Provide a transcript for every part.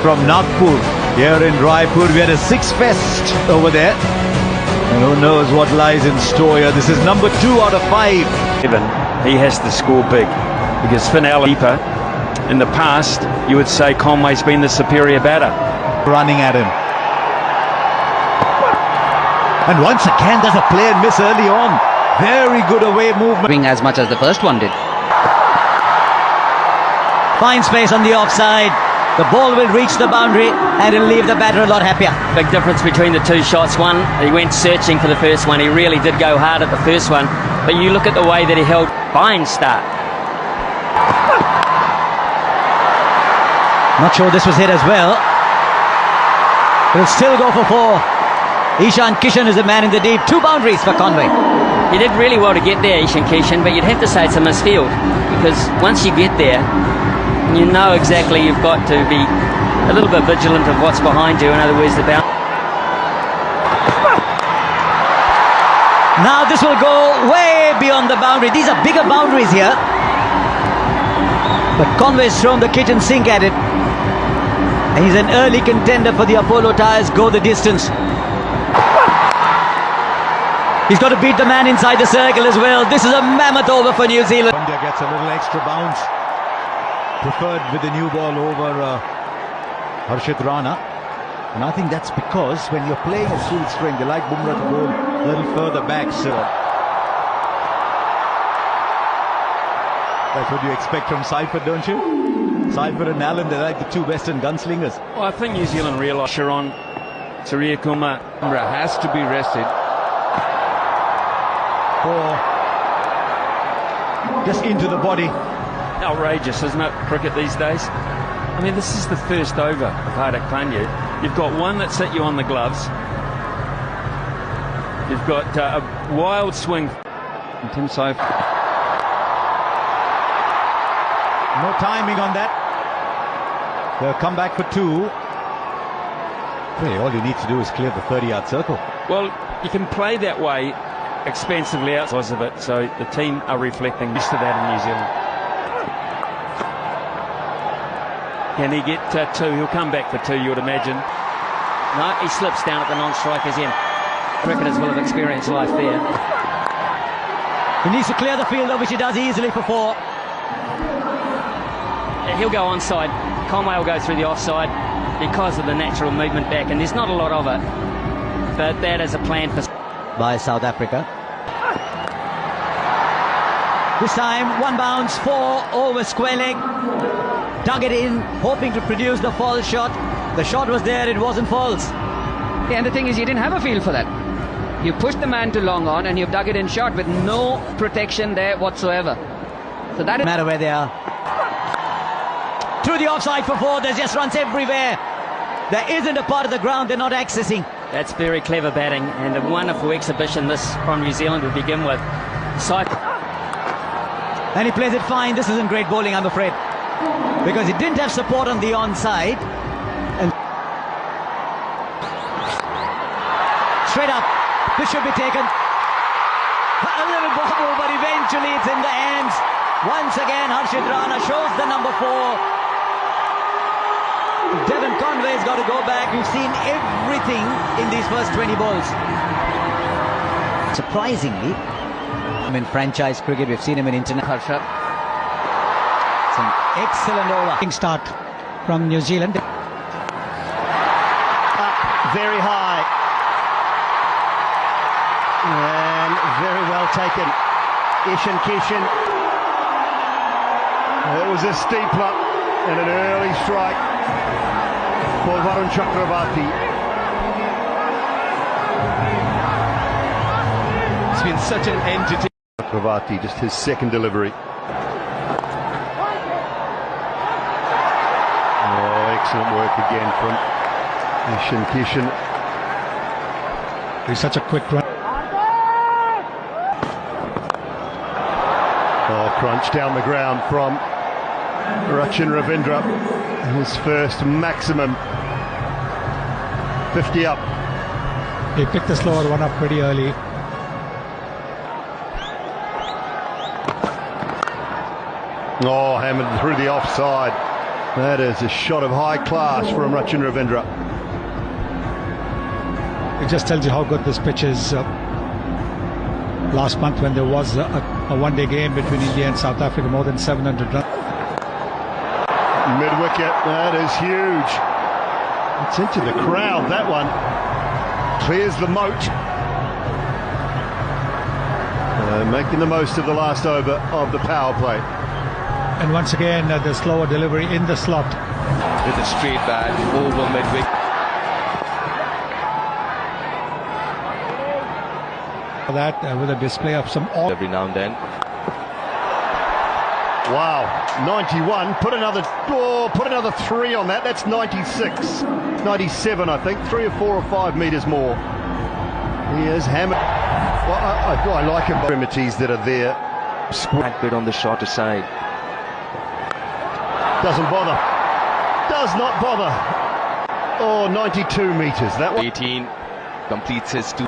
from Nagpur here in Raipur. We had a 6-fest over there. And who knows what lies in store here. This is number 2 out of 5. He has to score big because Finale in the past you would say Conway's been the superior batter. Running at him. And once again there's a play and miss early on. Very good away movement. As much as the first one did. Fine space on the offside. The ball will reach the boundary and it'll leave the batter a lot happier. Big difference between the two shots. One, he went searching for the first one. He really did go hard at the first one. But you look at the way that he held. Fine start. Not sure this was hit as well. He'll still go for 4. Ishan Kishan is the man in the deep. 2 boundaries for Conway. He did really well to get there, Ishan Kishan, but you'd have to say it's a misfield. Because once you get there, you know exactly you've got to be a little bit vigilant of what's behind you. In other words, the bounce. Now this will go way beyond the boundary. These are bigger boundaries here. But Conway's thrown the kitchen sink at it. And he's an early contender for the Apollo Tyres Go the Distance. He's got to beat the man inside the circle as well. This is a mammoth over for New Zealand. India gets a little extra bounce. Preferred with the new ball over Harshit Rana. And I think that's because when you're playing at full strength, you like Bumrah to go a little further back. So that's what you expect from Seifert, don't you? Seifert and Allen, they're like the 2 western gunslingers. Well, I think New Zealand realised Sharon Surya Kumar has to be rested. Or just into the body. Outrageous, isn't it, cricket these days? I mean, this is the first over of Hardik Pandya. You've got one that's hit you on the gloves. You've got a wild swing from Tim Seifert. No timing on that. They'll come back for 2. Really, all you need to do is clear the 30-yard circle. Well, you can play that way expensively outside of it, so the team are reflecting used to that in New Zealand. Can he get 2? He'll come back for 2, you would imagine. No, he slips down at the non-striker's end. Cricketers will have experienced life there. He needs to clear the field, which he does easily for 4. He'll go onside. Conway will go through the offside because of the natural movement back, and there's not a lot of it. But that is a plan for by South Africa. This time 1 bounce, 4 over square leg. Dug it in, hoping to produce the false shot. The shot was there, it wasn't false. And the thing is, you didn't have a feel for that. You pushed the man to long on and you've dug it in short with no protection there whatsoever. So that No matter where they are. Through the offside for 4, there's just runs everywhere. There isn't a part of the ground they're not accessing. That's very clever batting and a wonderful exhibition this from New Zealand to begin with. And he plays it fine. This isn't great bowling, I'm afraid, because he didn't have support on the onside. And straight up, this should be taken. A little bobble, but eventually it's in the hands. Once again, Harshit Rana shows the number 4. Devon Conway's got to go back. We've seen everything in these first 20 balls. Surprisingly, in franchise cricket, we've seen him in international. It's an excellent over. Start from New Zealand. Very high. And very well taken. Ishan Kishan. It was a steepler and an early strike for Varun Chakravarti. It's been such an entity. Chakravarti, just his second delivery. Oh, excellent work again from Ishan Kishan. He's such a quick run. Oh, crunch down the ground from Rachin Ravindra. His first maximum 50 up. He picked the slower one up pretty early. Oh, hammered through the offside. That is a shot of high class from Rachin Ravindra. It just tells you how good this pitch is. Last month when there was a one-day game between India and South Africa, more than 700 runs. Mid-wicket, that is huge. It's into the crowd, that one. Clears the moat. Making the most of the last over of the power play. And once again, the slower delivery in the slot. With a straight bat over mid-wicket. That with a display of some Every now and then. Wow, 91. Put another 3 on that. That's 96, 97, I think. 3 or 4 or 5 metres more. He is hammered. Well, I like him. Primities that are there. Squat bit on the shorter side. Doesn't bother. Does not bother. Oh, 92 metres. That one. 18 completes his 2.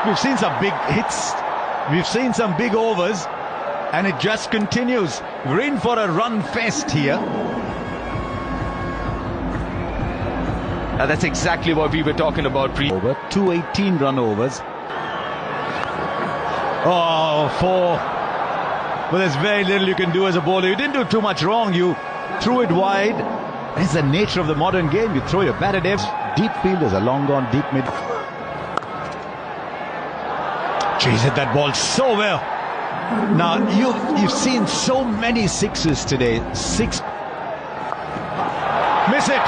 We've seen some big hits. We've seen some big overs. And it just continues. We're in for a run fest here. That's exactly what we were talking about. Over 218 run overs. Oh, 4. But there's very little you can do as a bowler. You didn't do too much wrong. You threw it wide. It's the nature of the modern game. You throw your bat at deep fielders, a long gone deep mid. Jeez, hit that ball so well. Now you've seen so many sixes today. 6. Miss it.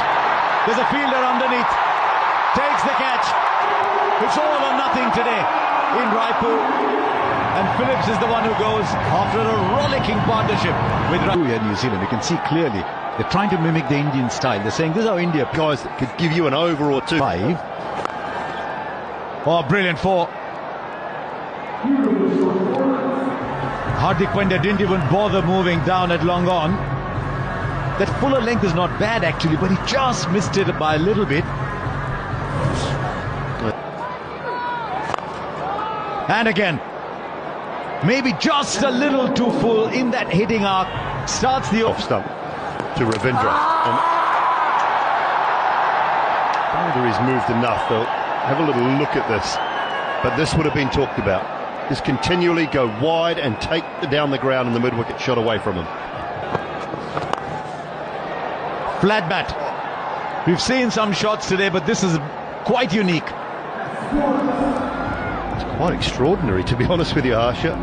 There's a fielder underneath. Takes the catch. It's all or nothing today in Raipur. And Phillips is the one who goes after a rollicking partnership with New Zealand. You can see clearly they're trying to mimic the Indian style. They're saying this is how India Guys that could give you an over or 2. 5. Oh, brilliant 4. Hardik Pandya didn't even bother moving down at long on. That fuller length is not bad actually, but he just missed it by a little bit. And again, maybe just a little too full in that hitting arc. Starts the Off stump to Ravindra. And whether he's moved enough, though. Have a little look at this. But this would have been talked about. Just continually go wide and take down the ground and the mid-wicket shot away from him. Flat bat. We've seen some shots today, but this is quite unique. It's quite extraordinary, to be honest with you, Harsha.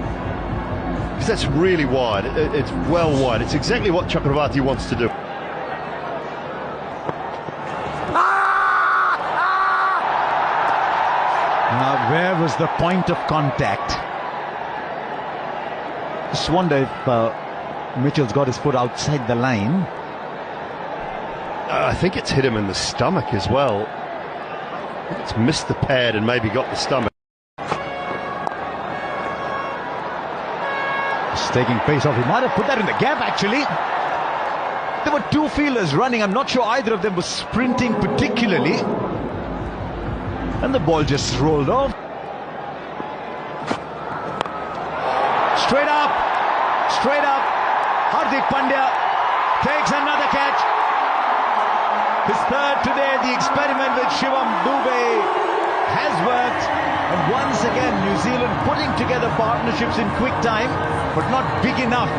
Because that's really wide. It's well wide. It's exactly what Chakravarti wants to do. Now, where was the point of contact? Just wonder if Mitchell's got his foot outside the line. I think it's hit him in the stomach as well. It's missed the pad and maybe got the stomach. Just taking pace off. He might have put that in the gap, actually. There were 2 fielders running. I'm not sure either of them was sprinting particularly. And the ball just rolled off. Straight up. Straight up. Hardik Pandya takes another catch. His 3rd today. The experiment with Shivam Dubey has worked. And once again, New Zealand putting together partnerships in quick time, but not big enough.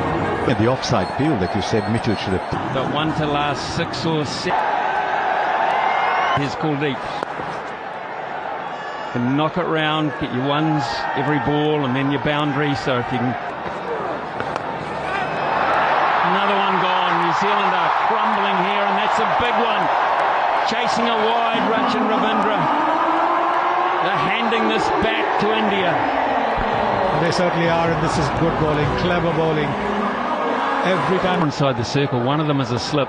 And the offside field that you said Mitchell should have. Got one to last 6 or 7. Here's Kuldeep. Can knock it round, get your ones every ball, and then your boundary. So if you can. Another one gone. New Zealand are crumbling here, and that's a big one. Chasing a wide, Rachin Ravindra. They're handing this back to India. They certainly are, and this is good bowling, clever bowling. Every time. Inside the circle, one of them is a slip.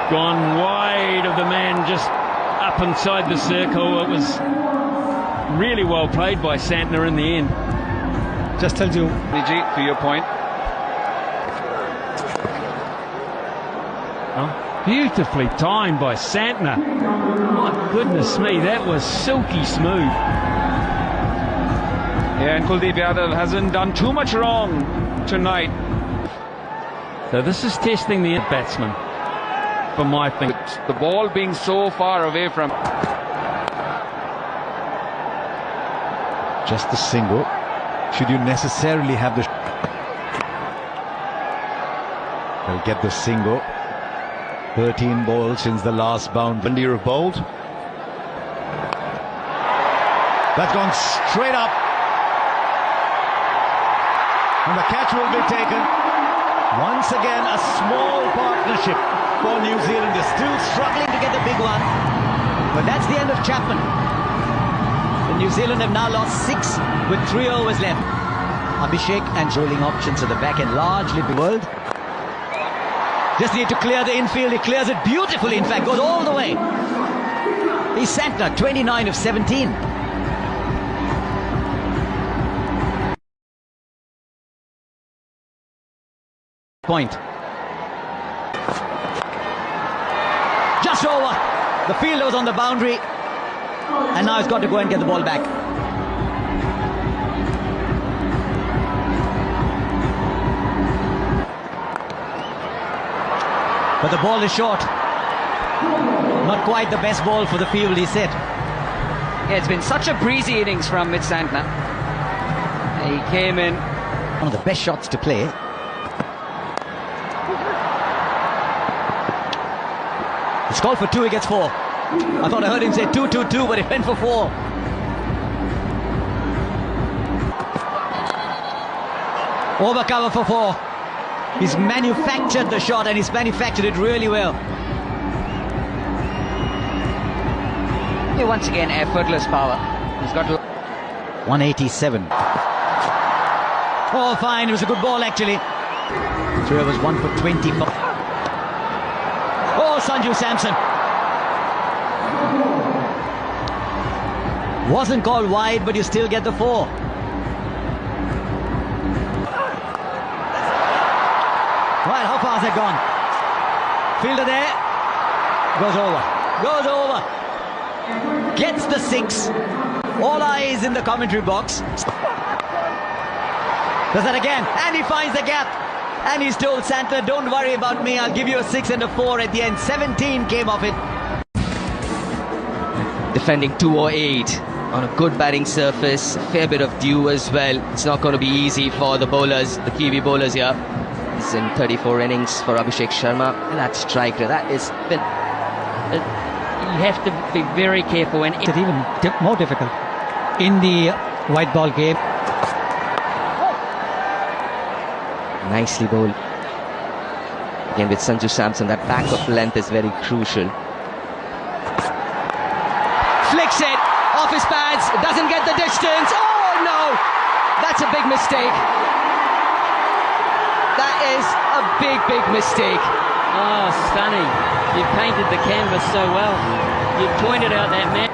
Gone wide of the man just up inside the circle. It was really well played by Santner in the end. Just tells you. Vijay, to your point. Oh, beautifully timed by Santner. My goodness me, that was silky smooth. Yeah, and Kuldeep Yadav hasn't done too much wrong tonight. So this is testing the batsman, for my thing. The ball being so far away from... Just the single. Should you necessarily have the... They'll get the single. 13 balls since the last boundary. India have bowled. That's gone straight up. And the catch will be taken. Once again, a small partnership for New Zealand. They're still struggling to get the big one. But that's the end of Chapman. The New Zealand have now lost 6 with 3 overs left. Abhishek and rolling options at the back end, largely the world. Just need to clear the infield. He clears it beautifully, in fact, goes all the way. He's Santner, 29 of 17. Point. Just over. The fielder was on the boundary. And now he's got to go and get the ball back. But the ball is short. Not quite the best ball for the field, he said. Yeah, it's been such a breezy innings from Mitch Santner. He came in. One of the best shots to play. It's called for 2, he gets 4. I thought I heard him say 2-2-2, but he went for 4. Over cover for 4. He's manufactured the shot, and he's manufactured it really well. Yeah, once again, effortless power. He's got 187. Oh, fine. It was a good ball, actually. 3 overs, 1 for 25. Oh, Sanju Samson. Wasn't called wide, but you still get the 4. Right, how far has it gone? Fielder there. Goes over. Gets the 6. All eyes in the commentary box. Does that again. And he finds the gap. And he's told Santner, don't worry about me. I'll give you a 6 and a 4 at the end. 17 came off it. Defending 208 on a good batting surface. A fair bit of dew as well. It's not going to be easy for the bowlers, the Kiwi bowlers here. It's in 34 innings for Abhishek Sharma. And that strike, that is... You have to be very careful, and It's even more difficult in the white ball game. Nicely bowled. Again with Sanju Samson, that back of length is very crucial. flicks it off his pads, doesn't get the distance. Oh no, that's a big mistake. That is a big mistake. Oh, stunning. You painted the canvas so well. You pointed out that man.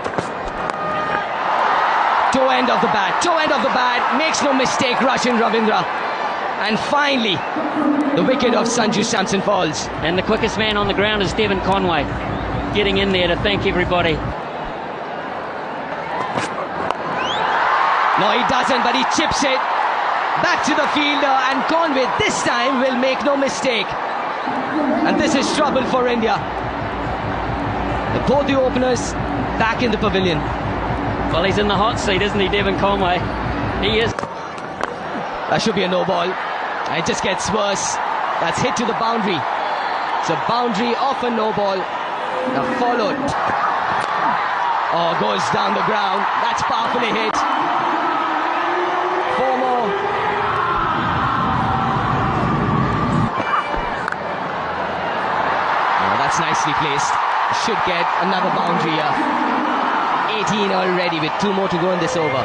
Toe end of the bat, makes no mistake, Rachin Ravindra. And finally, the wicket of Sanju Samson falls. And the quickest man on the ground is Devon Conway, getting in there to thank everybody. No, he doesn't, but he chips it back to the fielder, and Conway this time will make no mistake. And this is trouble for India. Both the openers back in the pavilion. Well, he's in the hot seat, isn't he, Devon Conway? He is. That should be a no ball. And it just gets worse. That's hit to the boundary. It's a boundary off a no ball. Now followed. Oh, goes down the ground. That's powerfully hit. 4 more. Oh, that's nicely placed. Should get another boundary here. 18 already with 2 more to go in this over.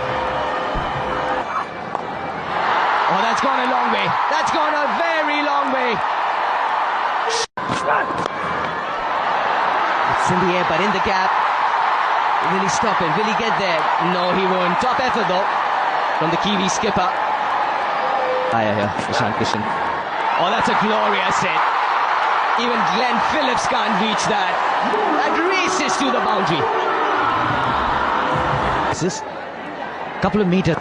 Oh, that's gone a long way. That's gone a very long way. It's in the air, but in the gap. Will he stop it? Will he get there? No, he won't. Top effort, though, from the Kiwi skipper. Yeah, Ishan Kishan. Oh, that's a glorious hit. Even Glenn Phillips can't reach that. That races to the boundary. This is a couple of meters.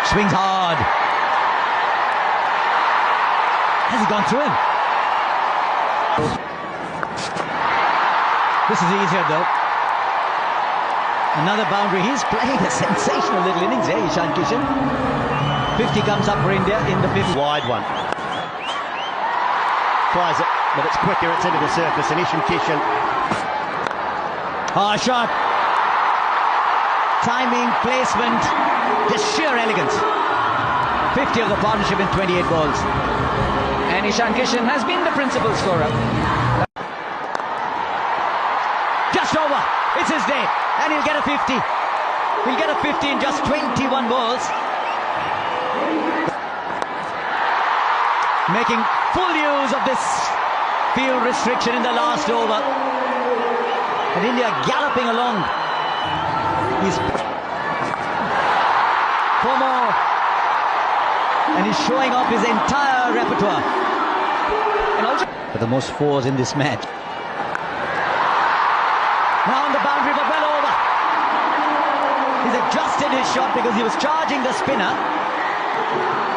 Swings hard. Has he gone through him? This is easier though. Another boundary. He's playing a sensational little innings here, Ishan Kishan. 50 comes up for India in the fifth. Wide one. Tries it, but it's quicker, it's into the surface, and Ishan Kishan. Ah, shot. Timing, placement, just sheer elegance. 50 of the partnership in 28 balls. And Ishan Kishan has been the principal scorer. Just over. It's his day. And he'll get a 50. He'll get a 50 in just 21 balls. Making full use of this field restriction in the last over. And India galloping along. He's 4 more. And he's showing off his entire repertoire. And also for the most fours in this match. Now on the boundary, but well over. He's adjusted his shot because he was charging the spinner.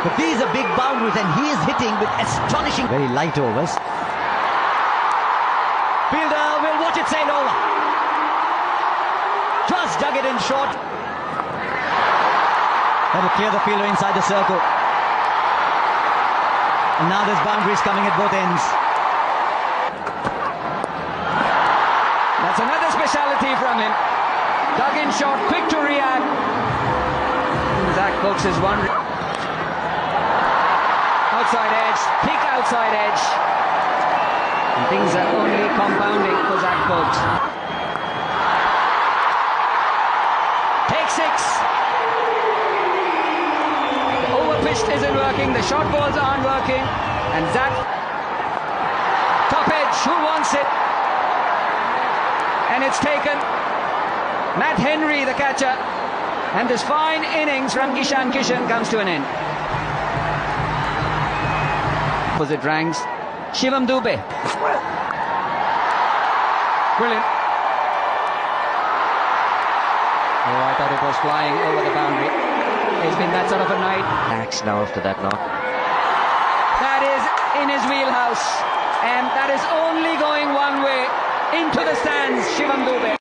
But these are big boundaries and he is hitting with astonishing... Very light overs. Fielder will watch it sail over. Just dug it in short. That'll clear the fielder inside the circle. And now there's boundaries coming at both ends. That's another speciality from him. Dug in short, quick to react. Zach Cooks is one. Outside edge, peak outside edge. And things are only compounding for Zach Cooks. Take 6. The overpitched isn't working, the short balls aren't working. And Zach, top edge, who wants it? And it's taken. Matt Henry, the catcher. And this fine innings from Ishan Kishan comes to an end. Opposite ranks, Shivam Dube. Brilliant. Oh, I thought it was flying over the boundary. It's been that sort of a night. Max now after that knock. That is in his wheelhouse. And that is only going one way. Into the stands, Shivam Dube.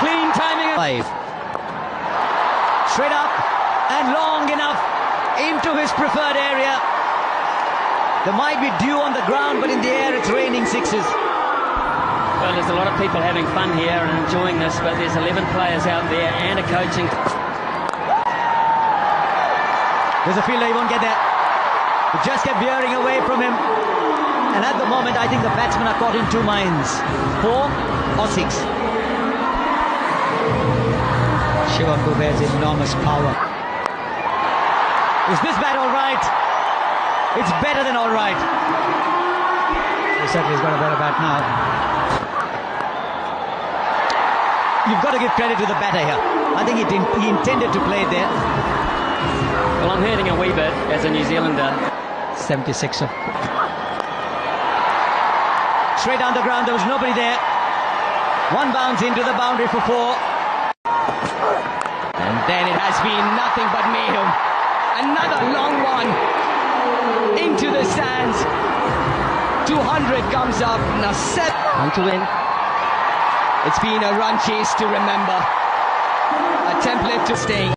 Clean timing. 5. Straight up and long enough into his preferred area. There might be dew on the ground, but in the air it's raining 6s. Well, there's a lot of people having fun here and enjoying this, but there's 11 players out there and a coaching. There's a fielder, he won't get there. It just kept veering away from him. And at the moment, I think the batsmen are caught in 2 minds. 4 or 6. Shivam Dube's enormous power. Is this bat all right? It's better than all right. He certainly has got a better bat now. You've got to give credit to the batter here. I think he intended to play there. Well, I'm hurting a wee bit as a New Zealander. 76 of... Straight down the ground, there was nobody there. 1 bounce into the boundary for 4. And then it has been nothing but mayhem. Another long one into the stands. 200 comes up. Now 7 to win. It's been a run chase to remember. A template to staying.